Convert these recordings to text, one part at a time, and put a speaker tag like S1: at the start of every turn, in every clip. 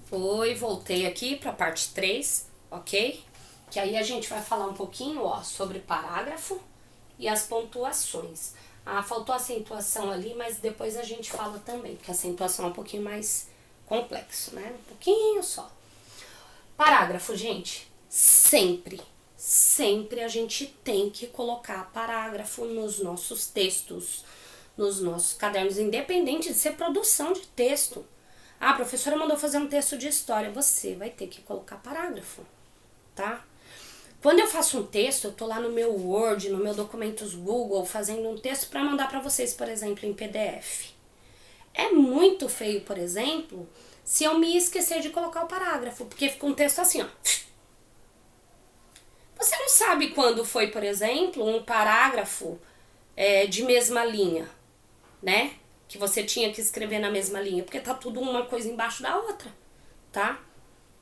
S1: Oi, voltei aqui para a parte 3, ok? Que aí a gente vai falar um pouquinho, ó, sobre parágrafo e as pontuações. Ah, faltou a acentuação ali, mas depois a gente fala também, porque a acentuação é um pouquinho mais complexo, né? Um pouquinho só. Parágrafo, gente, sempre a gente tem que colocar parágrafo nos nossos textos, nos nossos cadernos, independente de ser produção de texto. Ah, a professora mandou fazer um texto de história, você vai ter que colocar parágrafo, tá? Quando eu faço um texto, eu tô lá no meu Word, no meu documentos Google, fazendo um texto para mandar para vocês, por exemplo, em PDF. É muito feio, por exemplo, se eu me esquecer de colocar o parágrafo, porque fica um texto assim, ó. Você não sabe quando foi, por exemplo, um parágrafo de mesma linha, né? Que você tinha que escrever na mesma linha, porque tá tudo uma coisa embaixo da outra, tá?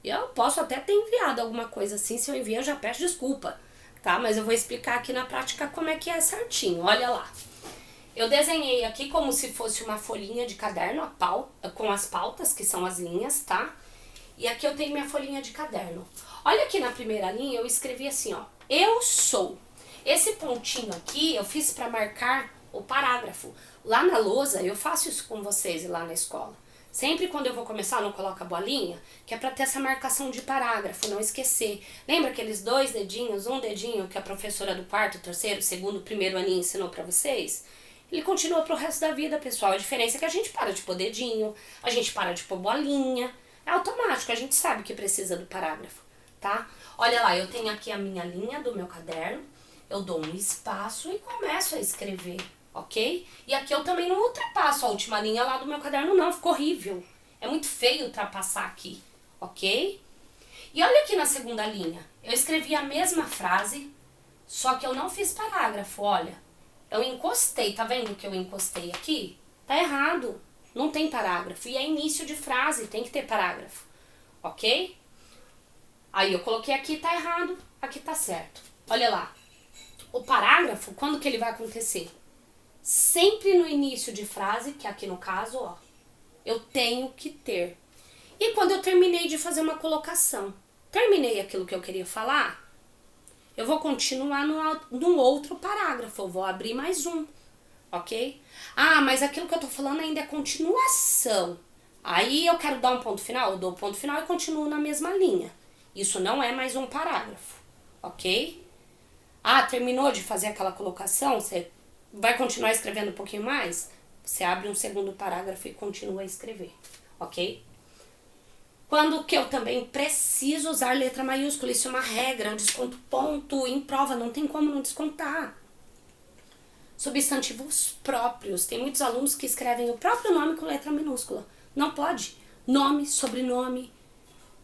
S1: Eu posso até ter enviado alguma coisa assim, se eu enviei eu já peço desculpa, tá? Mas eu vou explicar aqui na prática como é que é certinho, olha lá. Eu desenhei aqui como se fosse uma folhinha de caderno, com as pautas, que são as linhas, tá? E aqui eu tenho minha folhinha de caderno. Olha aqui na primeira linha, eu escrevi assim, ó. Eu sou. Esse pontinho aqui eu fiz para marcar o parágrafo. Lá na lousa, eu faço isso com vocês lá na escola. Sempre quando eu vou começar, eu não coloco a bolinha, que é para ter essa marcação de parágrafo, não esquecer. Lembra aqueles 2 dedinhos, um dedinho que a professora do quarto, terceiro, segundo, primeiro aninho ensinou para vocês? Ele continua pro resto da vida, pessoal. A diferença é que a gente para de pôr dedinho, a gente para de pôr bolinha. É automático, a gente sabe que precisa do parágrafo, tá? Olha lá, eu tenho aqui a minha linha do meu caderno, eu dou um espaço e começo a escrever, ok? E aqui eu também não ultrapasso a última linha lá do meu caderno, não, ficou horrível. É muito feio ultrapassar aqui, ok? E olha aqui na segunda linha, eu escrevi a mesma frase, só que eu não fiz parágrafo, olha. Eu encostei, tá vendo que eu encostei aqui? Tá errado, não tem parágrafo. E é início de frase, tem que ter parágrafo, ok? Aí eu coloquei aqui, tá errado, aqui tá certo. Olha lá, o parágrafo, quando que ele vai acontecer? Sempre no início de frase, que aqui no caso, ó, eu tenho que ter. E quando eu terminei de fazer uma colocação, terminei aquilo que eu queria falar, eu vou continuar no outro parágrafo, eu vou abrir mais um, ok? Ah, mas aquilo que eu tô falando ainda é continuação. Aí eu quero dar um ponto final, eu dou o ponto final e continuo na mesma linha. Isso não é mais um parágrafo, ok? Ah, terminou de fazer aquela colocação, você vai continuar escrevendo um pouquinho mais? Você abre um segundo parágrafo e continua a escrever, ok? Quando que eu também preciso usar letra maiúscula, isso é uma regra, eu desconto ponto em prova, não tem como não descontar. Substantivos próprios, tem muitos alunos que escrevem o próprio nome com letra minúscula, não pode. Nome, sobrenome,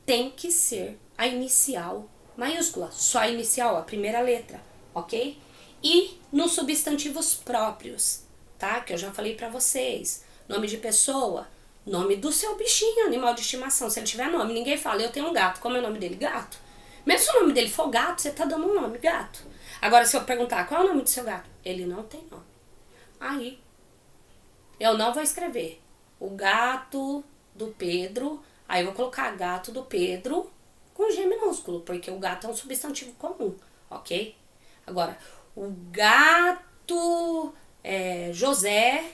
S1: tem que ser a inicial maiúscula, só a inicial, a primeira letra, ok? E nos substantivos próprios, tá? Que eu já falei pra vocês, nome de pessoa, nome do seu bichinho, animal de estimação. Se ele tiver nome, ninguém fala, eu tenho um gato. Como é o nome dele? Gato. Mesmo se o nome dele for gato, você tá dando um nome, gato. Agora, se eu perguntar qual é o nome do seu gato, ele não tem nome. Aí, eu não vou escrever o gato do Pedro, aí eu vou colocar gato do Pedro com G minúsculo, porque o gato é um substantivo comum, ok? Agora, o gato José,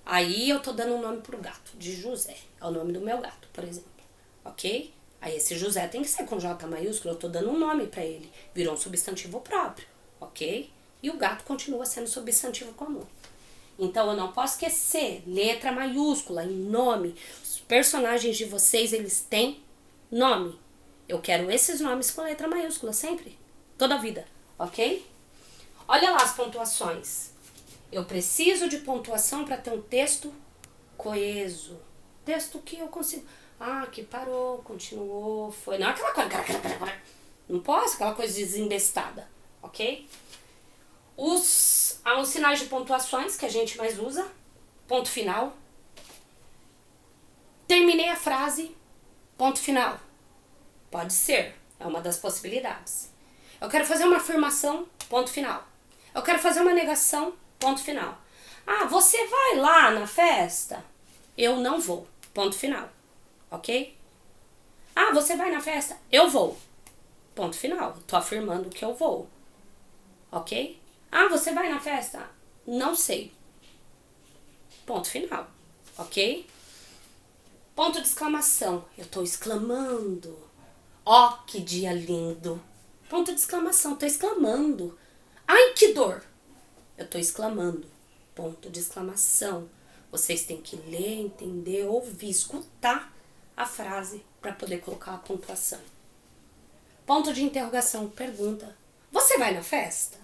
S1: aí eu tô dando um nome pro gato, de José. É o nome do meu gato, por exemplo. Ok? Aí esse José tem que ser com J maiúsculo, eu tô dando um nome pra ele. Virou um substantivo próprio, ok? E o gato continua sendo substantivo comum. Então eu não posso esquecer, letra maiúscula em nome. Os personagens de vocês, eles têm nome. Eu quero esses nomes com letra maiúscula sempre, toda a vida, ok? Olha lá as pontuações. Eu preciso de pontuação para ter um texto coeso. Texto que eu consigo. Ah, que parou, continuou, foi. Não é aquela coisa. Não posso, aquela coisa desembestada, ok? Os sinais de pontuações que a gente mais usa. Ponto final. Terminei a frase. Ponto final. Pode ser, é uma das possibilidades. Eu quero fazer uma afirmação. Ponto final. Eu quero fazer uma negação. Ponto final. Ah, você vai lá na festa? Eu não vou. Ponto final. ok? Ah, você vai na festa? Eu vou. Ponto final. Tô afirmando que eu vou, ok? Ah, você vai na festa? Não sei. Ponto final, ok? Ponto de exclamação. Eu tô exclamando. Ó, que dia lindo. Ponto de exclamação. Tô exclamando. Ai, que dor. Eu tô exclamando. Ponto de exclamação. Vocês têm que ler, entender, ouvir, escutar a frase para poder colocar a pontuação. Ponto de interrogação. Pergunta. Você vai na festa?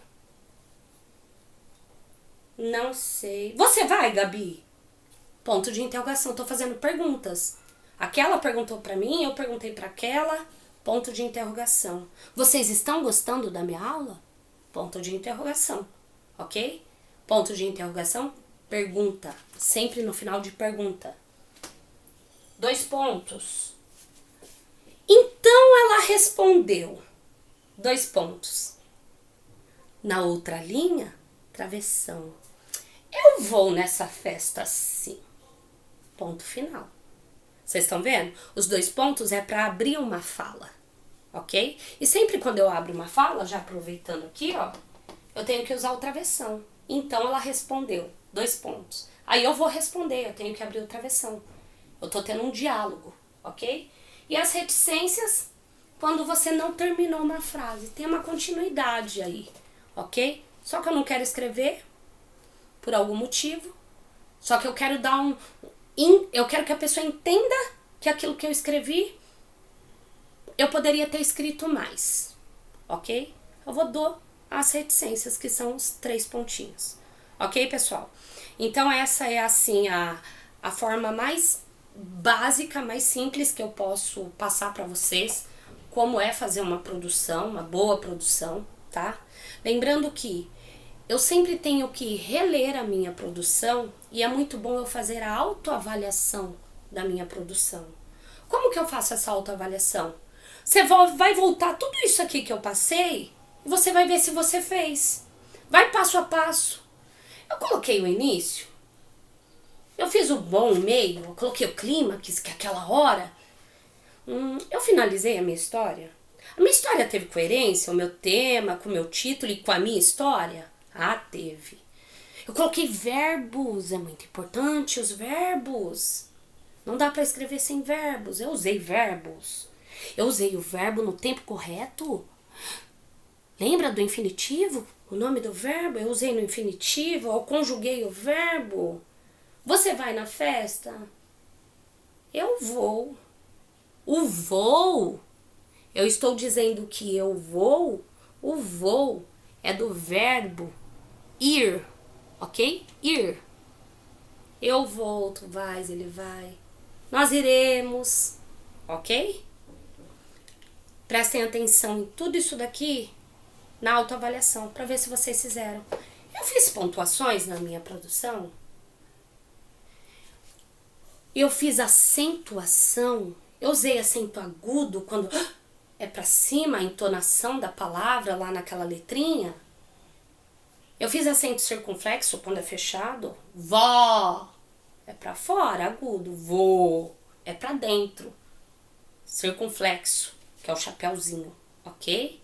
S1: Não sei. Você vai, Gabi? Ponto de interrogação. Tô fazendo perguntas. Aquela perguntou pra mim, eu perguntei pra aquela. Ponto de interrogação. Vocês estão gostando da minha aula? Ponto de interrogação. Ok? Ponto de interrogação. Pergunta. Sempre no final de pergunta. 2 pontos. Então ela respondeu. 2 pontos. Na outra linha, travessão. Eu vou nessa festa sim. Ponto final. Vocês estão vendo? Os 2 pontos é para abrir uma fala, ok? E sempre quando eu abro uma fala, já aproveitando aqui, ó, eu tenho que usar o travessão. Então ela respondeu, 2 pontos. Aí eu vou responder, eu tenho que abrir o travessão. Eu tô tendo um diálogo, ok? E as reticências, quando você não terminou uma frase, tem uma continuidade aí, ok? Só que eu não quero escrever por algum motivo, só que eu quero dar eu quero que a pessoa entenda que aquilo que eu escrevi, eu poderia ter escrito mais, ok? Eu vou dar as reticências, que são os 3 pontinhos, ok, pessoal? Então essa é assim a forma mais básica, mais simples que eu posso passar para vocês, como é fazer uma produção, uma boa produção, tá? Lembrando que eu sempre tenho que reler a minha produção e é muito bom eu fazer a autoavaliação da minha produção. Como que eu faço essa autoavaliação? Você vai voltar tudo isso aqui que eu passei e você vai ver se você fez. Vai passo a passo. Eu coloquei o início, eu fiz o bom, o meio, eu coloquei o clímax, que é aquela hora. Eu finalizei a minha história. A minha história teve coerência, o meu tema, com o meu título e com a minha história? Ah, teve. Eu coloquei verbos, é muito importante os verbos. Não dá pra escrever sem verbos. Eu usei verbos. Eu usei o verbo no tempo correto. Lembra do infinitivo? O nome do verbo? Eu usei no infinitivo, eu conjuguei o verbo. Você vai na festa? Eu vou. O vou. Eu estou dizendo que eu vou. O vou é do verbo ir, ok? Ir. Eu vou, tu vais, ele vai. Nós iremos, ok? Prestem atenção em tudo isso daqui na autoavaliação, para ver se vocês fizeram. Eu fiz pontuações na minha produção. Eu fiz acentuação. Eu usei acento agudo quando é para cima a entonação da palavra lá naquela letrinha. Eu fiz acento circunflexo quando é fechado. Vó é para fora, agudo. Vô é para dentro. Circunflexo, que é o chapéuzinho, ok?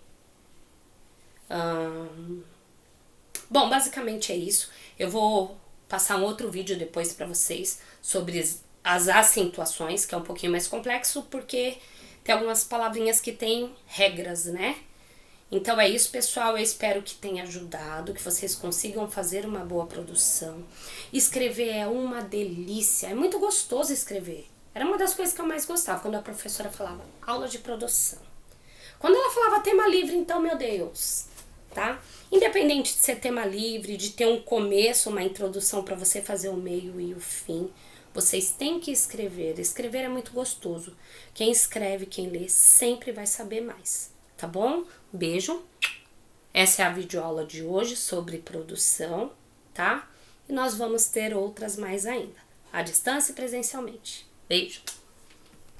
S1: Bom, basicamente é isso. Eu vou passar um outro vídeo depois para vocês sobre as acentuações, que é um pouquinho mais complexo, porque tem algumas palavrinhas que tem regras, né? Então é isso, pessoal. Eu espero que tenha ajudado, que vocês consigam fazer uma boa produção. Escrever é uma delícia, é muito gostoso escrever. Era uma das coisas que eu mais gostava, quando a professora falava aula de produção. Quando ela falava tema livre, então, meu Deus, tá? Independente de ser tema livre, de ter um começo, uma introdução para você fazer o meio e o fim, vocês têm que escrever. Escrever é muito gostoso. Quem escreve, quem lê, sempre vai saber mais, tá bom? Beijo. Essa é a videoaula de hoje sobre produção, tá? E nós vamos ter outras mais ainda, à distância e presencialmente. Beijo!